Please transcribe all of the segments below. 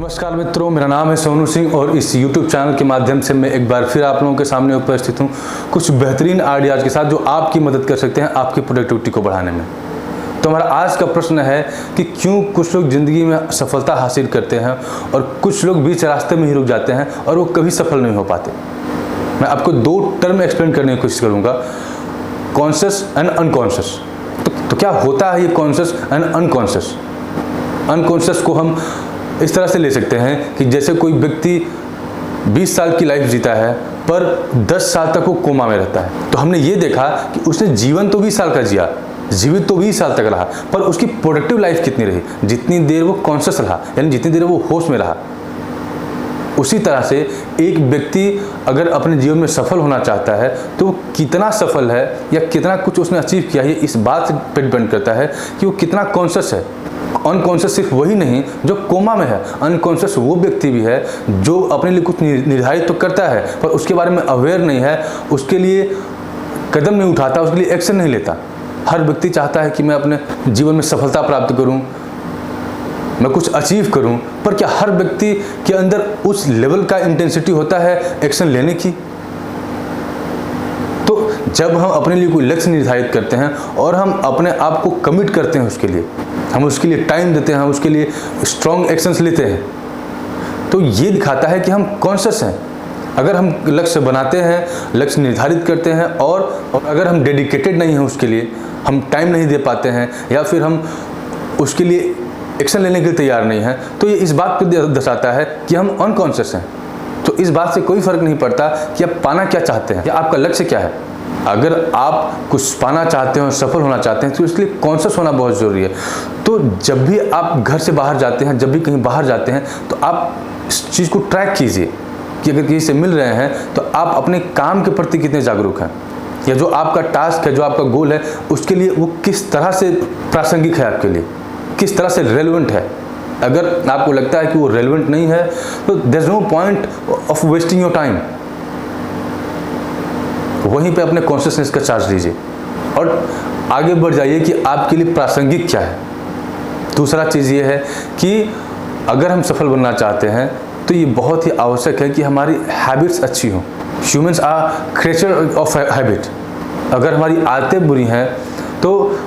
नमस्कार मित्रों, मेरा नाम है सोनू सिंह और इस YouTube चैनल के माध्यम से मैं एक बार फिर आप लोगों के सामने उपस्थित हूँ कुछ बेहतरीन आइडियाज़ के साथ जो आपकी मदद कर सकते हैं आपकी प्रोडक्टिविटी को बढ़ाने में। तो हमारा आज का प्रश्न है कि क्यों कुछ लोग ज़िंदगी में सफलता हासिल करते हैं और कुछ लोग बीच रास्ते में ही रुक जाते हैं और वो कभी सफल नहीं हो पाते। मैं आपको दो टर्म एक्सप्लेन करने की कोशिश करूँगा, कॉन्शियस एंड अनकॉन्शियस। तो क्या होता है ये कॉन्शियस एंड अनकॉन्शियस? अनकॉन्शियस को हम इस तरह से ले सकते हैं कि जैसे कोई व्यक्ति 20 साल की लाइफ जीता है पर 10 साल तक वो कोमा में रहता है। तो हमने ये देखा कि उसने जीवन तो 20 साल का जिया, जीवित तो 20 साल तक रहा, पर उसकी प्रोडक्टिव लाइफ कितनी रही? जितनी देर वो कॉन्शियस रहा, यानी जितनी देर वो होश में रहा। उसी तरह से एक व्यक्ति अगर अपने जीवन में सफल होना चाहता है तो वो कितना सफल है या कितना कुछ उसने अचीव किया है, इस बात पर डिपेंड करता है कि वो कितना कॉन्शियस है। अनकॉन्शियस सिर्फ वही नहीं जो कोमा में है, अनकॉन्शियस वो व्यक्ति भी है जो अपने लिए कुछ निर्धारित तो करता है पर उसके बारे में अवेयर नहीं है, उसके लिए कदम नहीं उठाता, उसके लिए एक्शन नहीं लेता। हर व्यक्ति चाहता है कि मैं अपने जीवन में सफलता प्राप्त करूं, मैं कुछ अचीव करूं, पर क्या हर व्यक्ति के अंदर उस लेवल का इंटेंसिटी होता है एक्शन लेने की? तो जब हम अपने लिए कोई लक्ष्य निर्धारित करते हैं और हम अपने आप को कमिट करते हैं, उसके लिए हम उसके लिए टाइम देते हैं, हम उसके लिए स्ट्रॉन्ग एक्शंस लेते हैं, तो ये दिखाता है कि हम कॉन्शियस हैं। अगर हम लक्ष्य बनाते हैं, लक्ष्य निर्धारित करते हैं और अगर हम डेडिकेटेड नहीं हैं, उसके लिए हम टाइम नहीं दे पाते हैं या फिर हम उसके लिए एक्शन लेने के लिए तैयार नहीं हैं, तो ये इस बात पर दर्शाता है कि हम अनकॉन्शियस हैं। तो इस बात से कोई फर्क नहीं पड़ता कि आप पाना क्या चाहते हैं या आपका लक्ष्य क्या है। अगर आप कुछ पाना चाहते हैं और सफल होना चाहते हैं तो इसके लिए कॉन्शियस होना बहुत ज़रूरी है। तो जब भी आप घर से बाहर जाते हैं, जब भी कहीं बाहर जाते हैं, तो आप इस चीज़ को ट्रैक कीजिए कि अगर किसी से मिल रहे हैं तो आप अपने काम के प्रति कितने जागरूक हैं, या जो आपका टास्क है, जो आपका गोल है, उसके लिए वो किस तरह से प्रासंगिक है, आपके लिए किस तरह से रेलेवेंट है। अगर आपको लगता है कि वो रेलेवेंट नहीं है तो there is no point of wasting your time. वहीं पे अपने कॉन्शियसनेस का चार्ज लीजिए और आगे बढ़ जाइए कि आपके लिए प्रासंगिक क्या है। दूसरा चीज़ ये है कि अगर हम सफल बनना चाहते हैं तो ये बहुत ही आवश्यक है कि हमारी हैबिट्स अच्छी हों। Humans are creature of habit. अगर हमारी आदतें बुरी हैं तो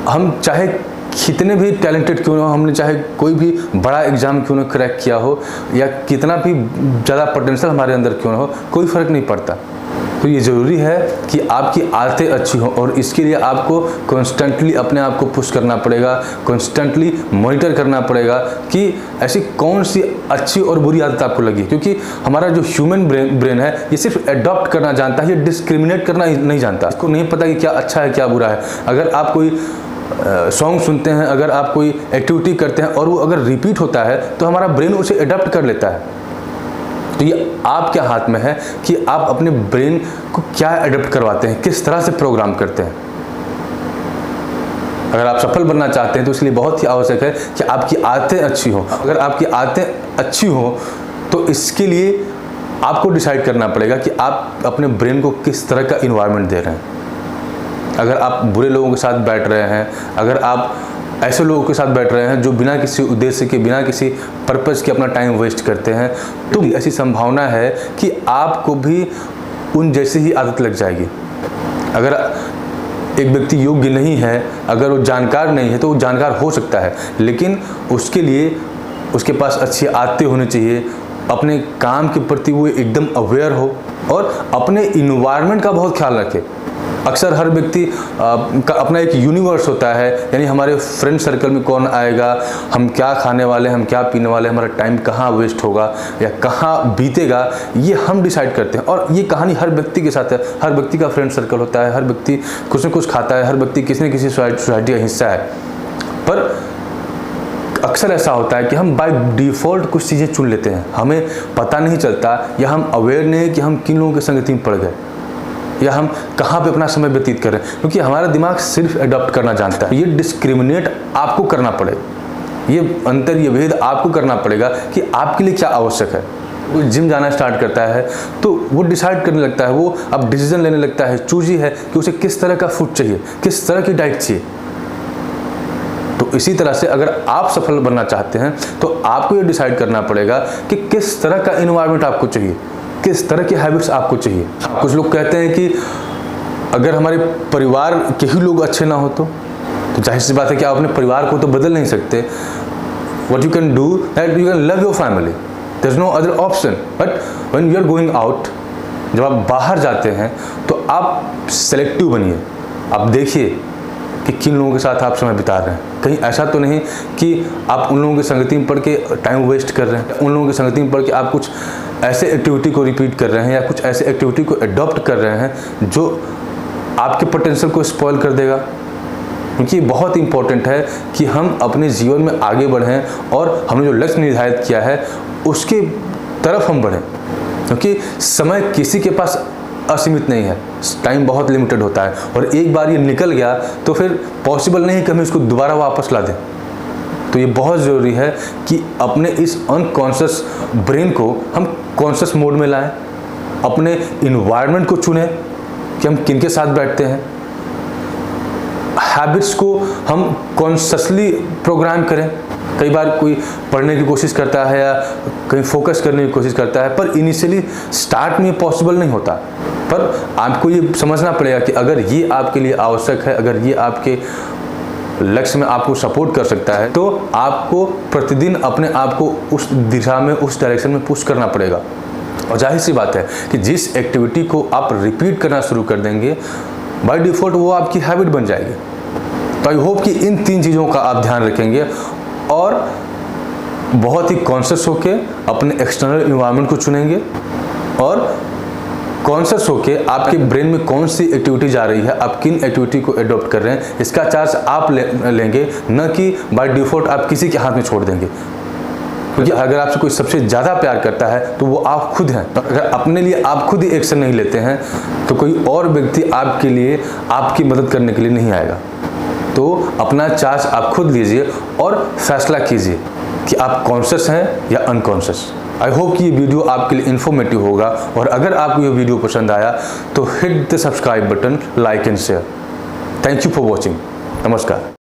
हम चाहे कितने भी टैलेंटेड क्यों ना हो, हमने चाहे कोई भी बड़ा एग्जाम क्यों ना क्रैक किया हो या कितना भी ज़्यादा पोटेंशियल हमारे अंदर क्यों ना हो, कोई फ़र्क नहीं पड़ता। तो ये ज़रूरी है कि आपकी आदतें अच्छी हों और इसके लिए आपको कॉन्स्टेंटली अपने आप को पुश करना पड़ेगा, कॉन्स्टेंटली मॉनिटर करना पड़ेगा कि ऐसी कौन सी अच्छी और बुरी आदत आपको लगी। क्योंकि हमारा जो ह्यूमन ब्रेन है ये सिर्फ एडॉप्ट करना जानता है, ये डिस्क्रिमिनेट करना नहीं जानता। इसको नहीं पता कि क्या अच्छा है क्या बुरा है। अगर आप कोई सॉन्ग सुनते हैं, अगर आप कोई एक्टिविटी करते हैं और वो अगर रिपीट होता है तो हमारा ब्रेन उसे एडॉप्ट कर लेता है। तो ये आपके हाथ में है कि आप अपने ब्रेन को क्या एडॉप्ट करवाते हैं, किस तरह से प्रोग्राम करते हैं। अगर आप सफल बनना चाहते हैं तो इसलिए बहुत ही आवश्यक है कि आपकी आदतें अच्छी हों। अगर आपकी आदतें अच्छी हों तो इसके लिए आपको डिसाइड करना पड़ेगा कि आप अपने ब्रेन को किस तरह का इन्वायरमेंट दे रहे हैं। अगर आप बुरे लोगों के साथ बैठ रहे हैं, अगर आप ऐसे लोगों के साथ बैठ रहे हैं जो बिना किसी उद्देश्य के, बिना किसी पर्पज़ के अपना टाइम वेस्ट करते हैं, तो ऐसी संभावना है कि आपको भी उन जैसी ही आदत लग जाएगी। अगर एक व्यक्ति योग्य नहीं है, अगर वो जानकार नहीं है, तो वो जानकार हो सकता है, लेकिन उसके लिए उसके पास अच्छी आदतें होनी चाहिए। अपने काम के प्रति वो एकदम अवेयर हो और अपने इन्वायरमेंट का बहुत ख्याल रखे। अक्सर हर व्यक्ति का अपना एक यूनिवर्स होता है, यानी हमारे फ्रेंड सर्कल में कौन आएगा, हम क्या खाने वाले हैं, हम क्या पीने वाले हैं, हमारा टाइम कहाँ वेस्ट होगा या कहाँ बीतेगा, ये हम डिसाइड करते हैं। और ये कहानी हर व्यक्ति के साथ है। हर व्यक्ति का फ्रेंड सर्कल होता है, हर व्यक्ति कुछ न कुछ खाता है, हर व्यक्ति किसी न किसी सोसाइटी का हिस्सा है। पर अक्सर ऐसा होता है कि हम बाय डिफ़ॉल्ट कुछ चीज़ें चुन लेते हैं, हमें पता नहीं चलता या हम अवेयर नहीं है कि हम किन लोगों की संगति में पड़ गए या हम कहाँ पे अपना समय व्यतीत कर रहे हैं। क्योंकि हमारा दिमाग सिर्फ अडॉप्ट करना जानता है। ये डिस्क्रिमिनेट आपको करना पड़ेगा, ये अंतर, ये भेद आपको करना पड़ेगा कि आपके लिए क्या आवश्यक है। वो जिम जाना स्टार्ट करता है तो वो डिसाइड करने लगता है, वो अब डिसीजन लेने लगता है, चूजी है कि उसे किस तरह का फूड चाहिए, किस तरह की डाइट चाहिए। तो तो इसी तरह से अगर आप सफल बनना चाहते हैं तो आपको ये डिसाइड करना पड़ेगा कि किस तरह का इन्वायरमेंट आपको चाहिए, किस तरह की हैबिट्स आपको चाहिए। कुछ लोग कहते हैं कि अगर हमारे परिवार के ही लोग अच्छे ना हो तो जाहिर सी बात है कि आप अपने परिवार को तो बदल नहीं सकते। What you can do that you can love your family. There's no other option. But when you are going out, जब आप बाहर जाते हैं तो आप सेलेक्टिव बनिए। आप देखिए कि किन लोगों के साथ आप समय बिता रहे हैं। कहीं ऐसा तो नहीं कि आप उन लोगों की संगति में पढ़ के टाइम वेस्ट कर रहे हैं, उन लोगों की संगति में पढ़ के आप कुछ ऐसे एक्टिविटी को रिपीट कर रहे हैं या कुछ ऐसे एक्टिविटी को एडॉप्ट कर रहे हैं जो आपके पोटेंशियल को स्पॉइल कर देगा। क्योंकि बहुत इंपॉर्टेंट है कि हम अपने जीवन में आगे बढ़ें और हमने जो लक्ष्य निर्धारित किया है उसके तरफ हम बढ़ें, क्योंकि समय किसी के पास असीमित नहीं है, टाइम बहुत लिमिटेड होता है और एक बार ये निकल गया तो फिर पॉसिबल नहीं कि हम इसको दोबारा वापस ला दें। तो ये बहुत ज़रूरी है कि अपने इस अनकॉन्शियस ब्रेन को हम कॉन्शियस मोड में लाएं, अपने इन्वायरमेंट को चुनें कि हम किन के साथ बैठते हैं, हैबिट्स को हम कॉन्शियसली प्रोग्राम करें। कई बार कोई पढ़ने की कोशिश करता है या कहीं फोकस करने की कोशिश करता है, पर इनिशियली स्टार्ट में पॉसिबल नहीं होता। पर आपको ये समझना पड़ेगा कि अगर ये आपके लिए आवश्यक है, अगर ये आपके लक्ष्य में आपको सपोर्ट कर सकता है, तो आपको प्रतिदिन अपने आप को उस दिशा में, उस डायरेक्शन में पुश करना पड़ेगा। और जाहिर सी बात है कि जिस एक्टिविटी को आप रिपीट करना शुरू कर देंगे, बाय डिफ़ॉल्ट वो आपकी हैबिट बन जाएगी। तो आई होप कि इन 3 चीज़ों का आप ध्यान रखेंगे और बहुत ही कॉन्शियस होके अपने एक्सटर्नल इन्वायरमेंट को चुनेंगे और कॉन्शियस होके आपके ब्रेन में कौन सी एक्टिविटी जा रही है, आप किन एक्टिविटी को एडॉप्ट कर रहे हैं, इसका चार्ज आप लेंगे, न कि बाय डिफ़ॉल्ट आप किसी के हाथ में छोड़ देंगे। क्योंकि अगर आपसे कोई सबसे ज़्यादा प्यार करता है तो वो आप खुद हैं। तो अगर अपने लिए आप खुद ही एक्शन नहीं लेते हैं तो कोई और व्यक्ति आपके लिए, आपकी मदद करने के लिए नहीं आएगा। तो अपना चार्ज आप खुद लीजिए और फैसला कीजिए कि आप कॉन्शियस हैं या अनकॉन्शियस। आई होप कि ये वीडियो आपके लिए इन्फॉर्मेटिव होगा और अगर आपको ये वीडियो पसंद आया तो hit the subscribe button, like and share. Thank you for watching. नमस्कार।